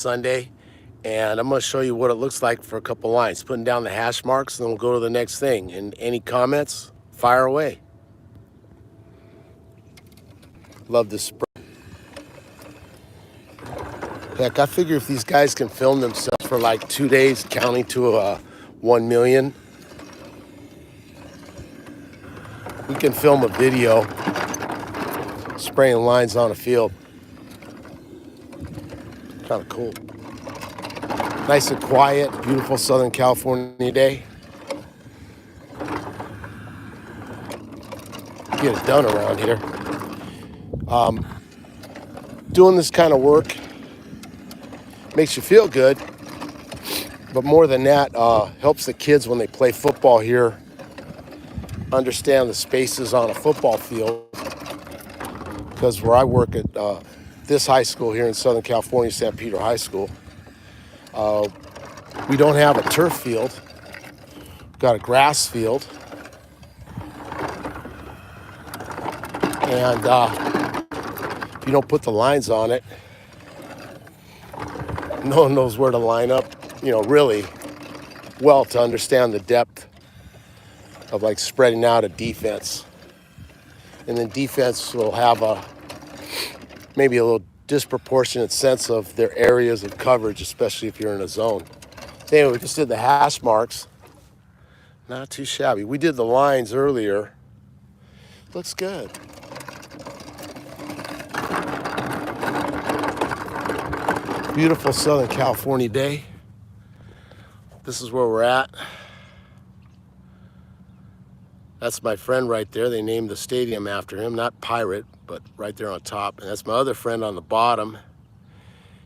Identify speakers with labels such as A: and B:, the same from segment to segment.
A: Sunday, and I'm going to show you what it looks like for a couple lines. Putting down the hash marks, and then we'll go to the next thing. And any comments, fire away. Love this spray. Heck, I figure if these guys can film themselves for like 2 days, counting to 1 million, we can film a video spraying lines on a field. Kind of cool. Nice and quiet, beautiful Southern California day. Get it done around here. Doing this kind of work makes you feel good, but more than that, helps the kids when they play football here understand the spaces on a football field. Because where I work at this high school here in Southern California, San Pedro High School, we don't have a turf field. We've got a grass field. And if you don't put the lines on it, no one knows where to line up, really well to understand the depth of like spreading out a defense. And then defense will have maybe a little disproportionate sense of their areas of coverage, especially if you're in a zone. So anyway, we just did the hash marks. Not too shabby. We did the lines earlier. Looks good. Beautiful Southern California day. This is where we're at. That's my friend right there. They named the stadium after him, not Pirate, but right there on top. And that's my other friend on the bottom.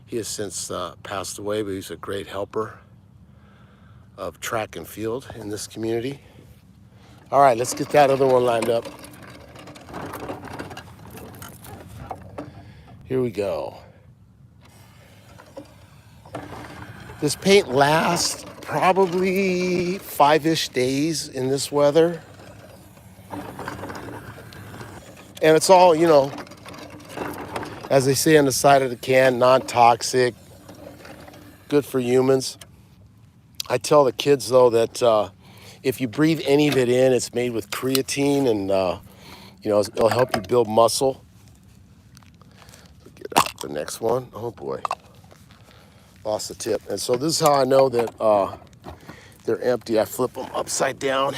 A: He has since passed away, but he's a great helper of track and field in this community. All right, let's get that other one lined up. Here we go. This paint lasts probably 5-ish days in this weather. And it's all, as they say on the side of the can, non-toxic, good for humans. I tell the kids, though, that if you breathe any of it in, it's made with creatine, and, it'll help you build muscle. Get out the next one. Oh, boy. Lost the tip. And so this is how I know that they're empty. I flip them upside down.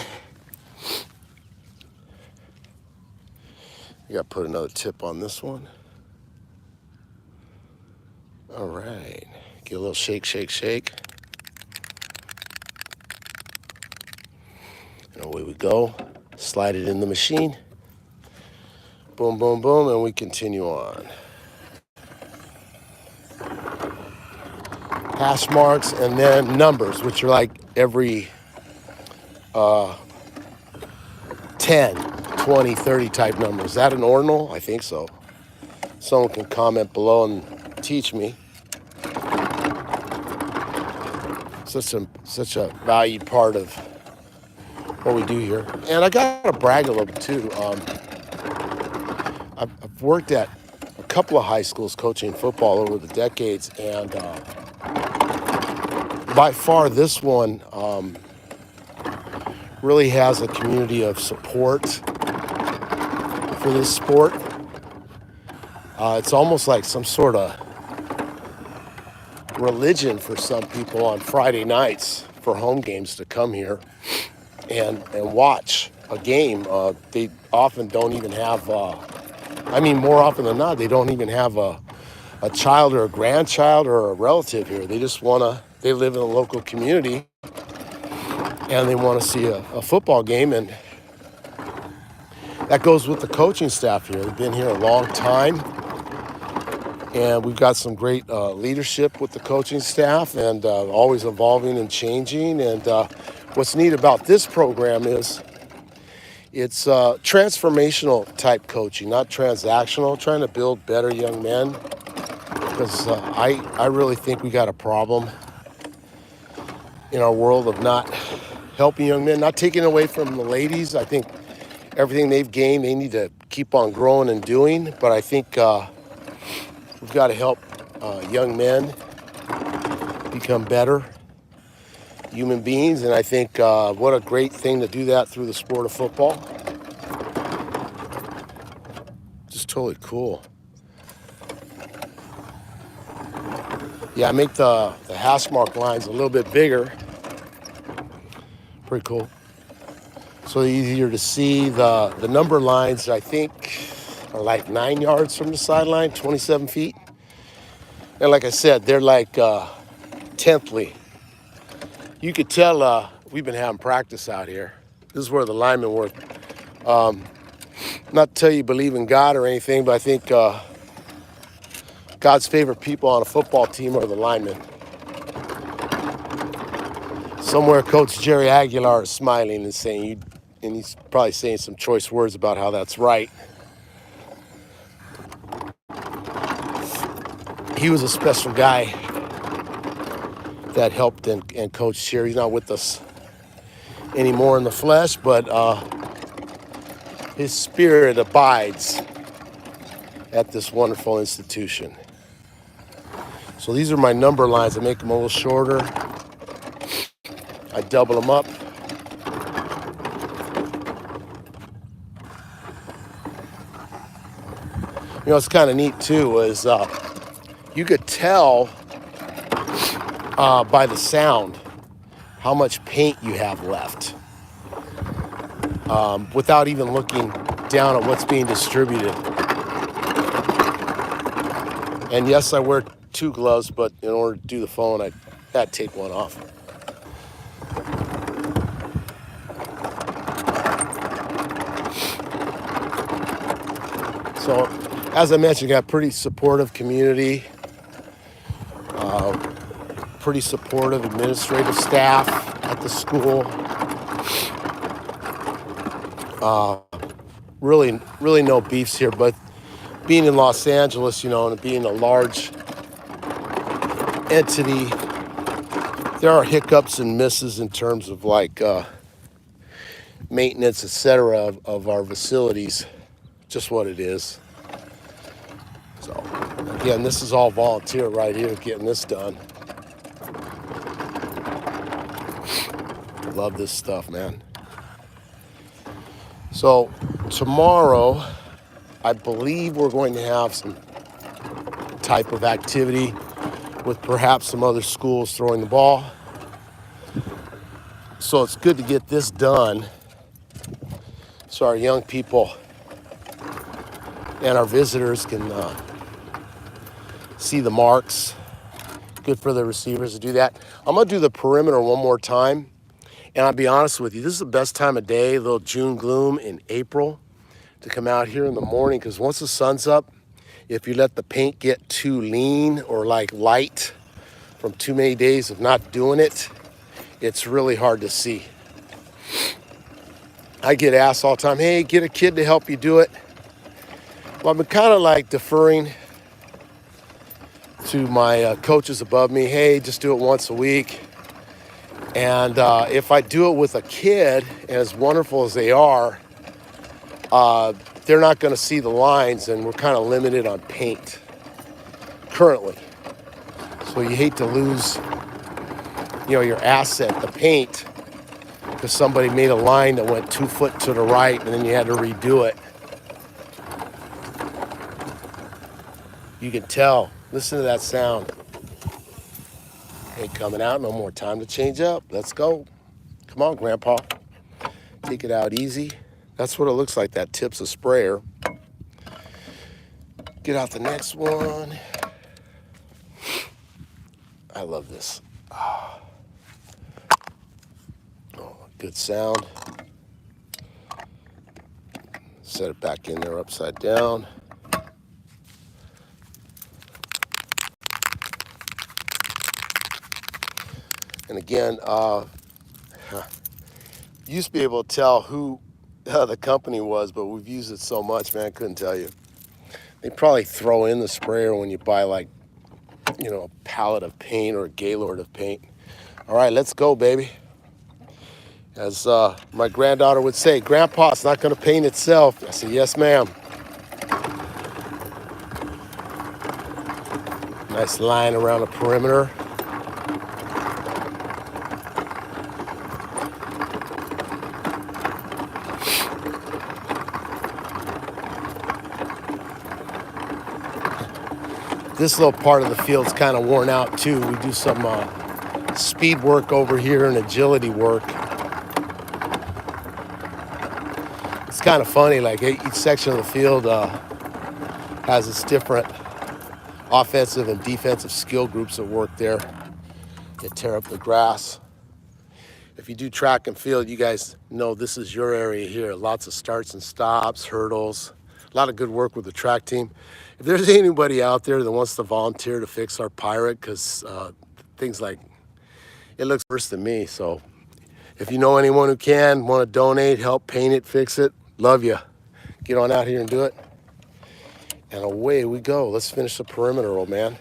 A: You got to put another tip on this one. All right. Get a little shake, shake, shake. And away we go. Slide it in the machine. Boom, boom, boom, and we continue on. Hash marks and then numbers, which are like every 10, 20, 30 type numbers. Is that an ordinal? I think so. Someone can comment below and teach me. Such a valued part of what we do here. And I gotta brag a little bit too. I've worked at a couple of high schools coaching football over the decades, and by far this one really has a community of support for this sport. It's almost like some sort of religion for some people on Friday nights for home games to come here and watch a game. They often don't even have, more often than not, they don't even have a child or a grandchild or a relative here. They just they live in a local community and they want to see a football game, and that goes with the coaching staff here. They've been here a long time, and we've got some great leadership with the coaching staff, and always evolving and changing. And what's neat about this program is it's transformational type coaching, not transactional, trying to build better young men, because I really think we got a problem in our world of not helping young men, not taking away from the ladies. I think everything they've gained, they need to keep on growing and doing. But I think we've got to help young men become better human beings. And I think what a great thing to do that through the sport of football. Just totally cool. Yeah, I make the hash mark lines a little bit bigger. Pretty cool. So easier to see. The number lines, I think, are like 9 yards from the sideline, 27 feet. And like I said, they're like tenthly. You could tell we've been having practice out here. This is where the linemen work. Not to tell you believe in God or anything, but I think God's favorite people on a football team are the linemen. Somewhere Coach Jerry Aguilar is smiling and saying, and he's probably saying some choice words about how that's right. He was a special guy that helped and coached here. He's not with us anymore in the flesh, but his spirit abides at this wonderful institution. So these are my number lines. I make them a little shorter. I double them up. You know, it's kind of neat too, is you could tell by the sound how much paint you have left without even looking down at what's being distributed. And yes, I wear 2 gloves, but in order to do the phone, I had to take one off. So, as I mentioned, got pretty supportive community, pretty supportive administrative staff at the school. Really no beefs here, but being in Los Angeles, you know, and being a large entity, there are hiccups and misses in terms of like maintenance, etc., of our facilities. Just what it is. So again, this is all volunteer right here, getting this done. Love this stuff, man. So tomorrow, I believe we're going to have some type of activity with perhaps some other schools throwing the ball. So it's good to get this done so our young people and our visitors can see the marks. Good for the receivers to do that. I'm going to do the perimeter one more time. And I'll be honest with you, this is the best time of day, a little June gloom in April, to come out here in the morning, because once the sun's up, if you let the paint get too lean or like light from too many days of not doing it, it's really hard to see. I get asked all the time, hey, get a kid to help you do it. Well, I've been kind of like deferring to my coaches above me. Hey, just do it once a week. And if I do it with a kid, as wonderful as they are, they're not going to see the lines, and we're kind of limited on paint currently. So you hate to lose, you know, your asset, the paint, because somebody made a line that went 2 foot to the right, and then you had to redo it. You can tell. Listen to that sound. Ain't coming out. No more time to change up. Let's go. Come on, Grandpa. Take it out easy. That's what it looks like. That tip's a sprayer. Get out the next one. I love this. Oh, good sound. Set it back in there upside down. And again, used to be able to tell who the company was, but we've used it so much, man, I couldn't tell you. They probably throw in the sprayer when you buy, like, you know, a pallet of paint or a Gaylord of paint. All right, let's go, baby. As my granddaughter would say, Grandpa, it's not going to paint itself. I said, yes, ma'am. Nice line around the perimeter. This little part of the field's kind of worn out too. We do some speed work over here and agility work. It's kind of funny, like each section of the field has its different offensive and defensive skill groups that work there that tear up the grass. If you do track and field, you guys know this is your area here. Lots of starts and stops, hurdles, a lot of good work with the track team. If there's anybody out there that wants to volunteer to fix our pirate, because things like, it looks worse than me. So if you know anyone who can, want to donate, help paint it, fix it, love you. Get on out here and do it. And away we go. Let's finish the perimeter, old man.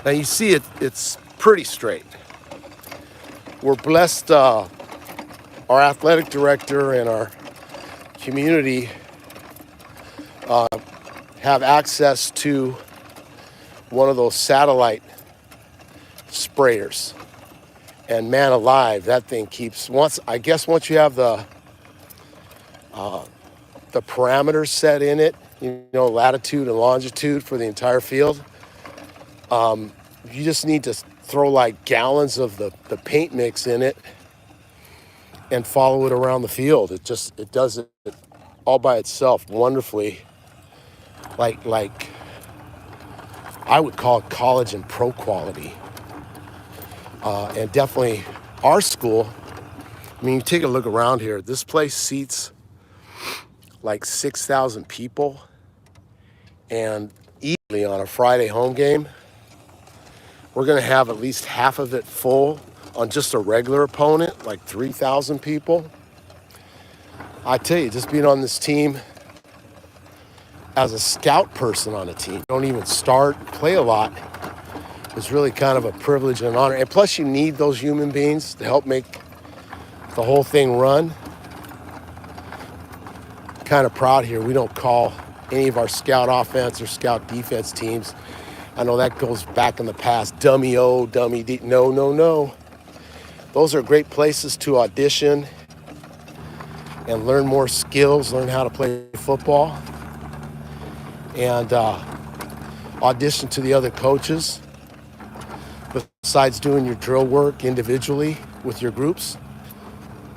A: Now you see it's pretty straight. We're blessed, our athletic director and our community have access to one of those satellite sprayers. And man alive, that thing keeps, once you have the parameters set in it, latitude and longitude for the entire field, you just need to throw like gallons of the paint mix in it and follow it around the field. It does it all by itself wonderfully. Like I would call it college and pro quality. And definitely our school, I mean, you take a look around here, this place seats like 6,000 people, and easily on a Friday home game, we're going to have at least half of it full on just a regular opponent, like 3,000 people. I tell you, just being on this team as a scout person on a team, you don't even play a lot, is really kind of a privilege and an honor. And plus you need those human beings to help make the whole thing run. Kind of proud here, we don't call any of our scout offense or scout defense teams, I know that goes back in the past, dummy O, dummy D. No. Those are great places to audition and learn more skills, learn how to play football, and audition to the other coaches. Besides doing your drill work individually with your groups,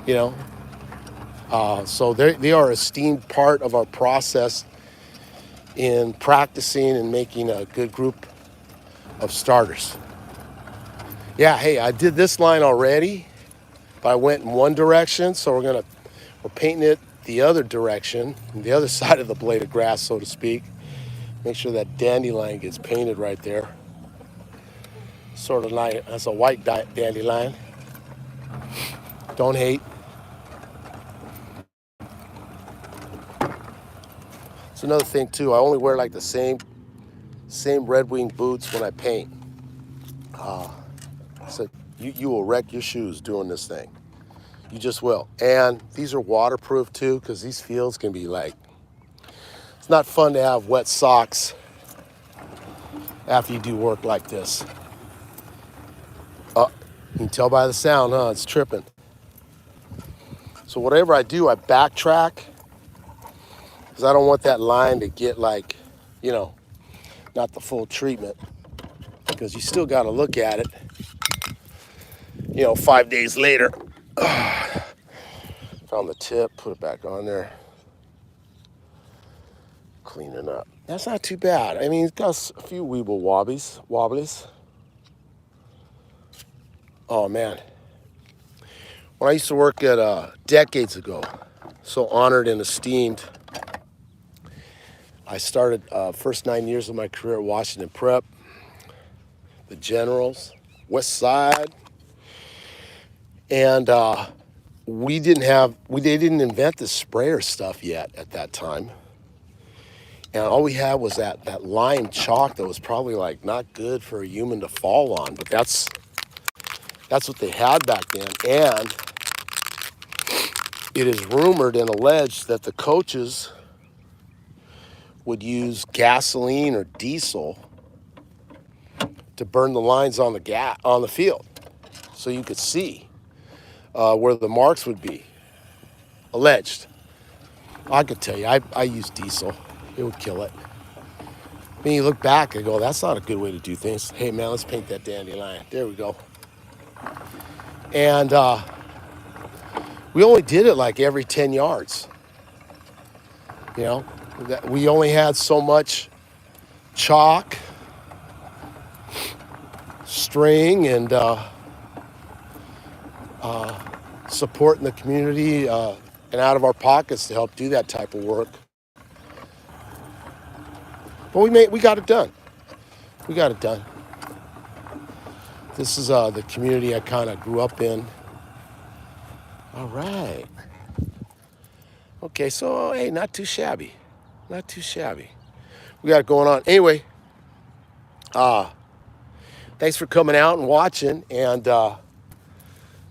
A: so they are an esteemed part of our process in practicing and making a good group of starters. Yeah, hey, I did this line already, but I went in one direction, so we're painting it the other direction, the other side of the blade of grass, so to speak. Make sure that dandelion gets painted right there. Sort of like, that's a white dandelion. Don't hate. It's another thing too, I only wear like the same Red Wing boots when I paint. So you will wreck your shoes doing this thing. You just will. And these are waterproof too, because these fields can be like, it's not fun to have wet socks after you do work like this. You can tell by the sound, huh? It's tripping. So whatever I do, I backtrack, because I don't want that line to get like, not the full treatment, because you still got to look at it, 5 days later. Found the tip, put it back on there. Cleaning up. That's not too bad. I mean, it's got a few weeble wobblies. Oh man. When I used to work at decades ago, so honored and esteemed, I started first 9 years of my career at Washington Prep, the Generals, West Side, and they didn't invent the sprayer stuff yet at that time. And all we had was that lime chalk that was probably like not good for a human to fall on, but that's what they had back then. And it is rumored and alleged that the coaches would use gasoline or diesel to burn the lines on the field, so you could see where the marks would be. Alleged. I could tell you, I use diesel. It would kill it. I mean, you look back and go, that's not a good way to do things. Hey, man, let's paint that dandelion. There we go. And we only did it like every 10 yards. You know, we only had so much chalk, string, and support in the community and out of our pockets to help do that type of work. But we got it done. We got it done. This is the community I kind of grew up in. All right. Okay, so hey, not too shabby. Not too shabby. We got it going on. Anyway, thanks for coming out and watching. And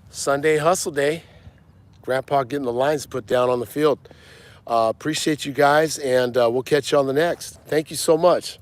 A: Sunday hustle day. Grandpa getting the lines put down on the field. Appreciate you guys, and we'll catch you on the next. Thank you so much.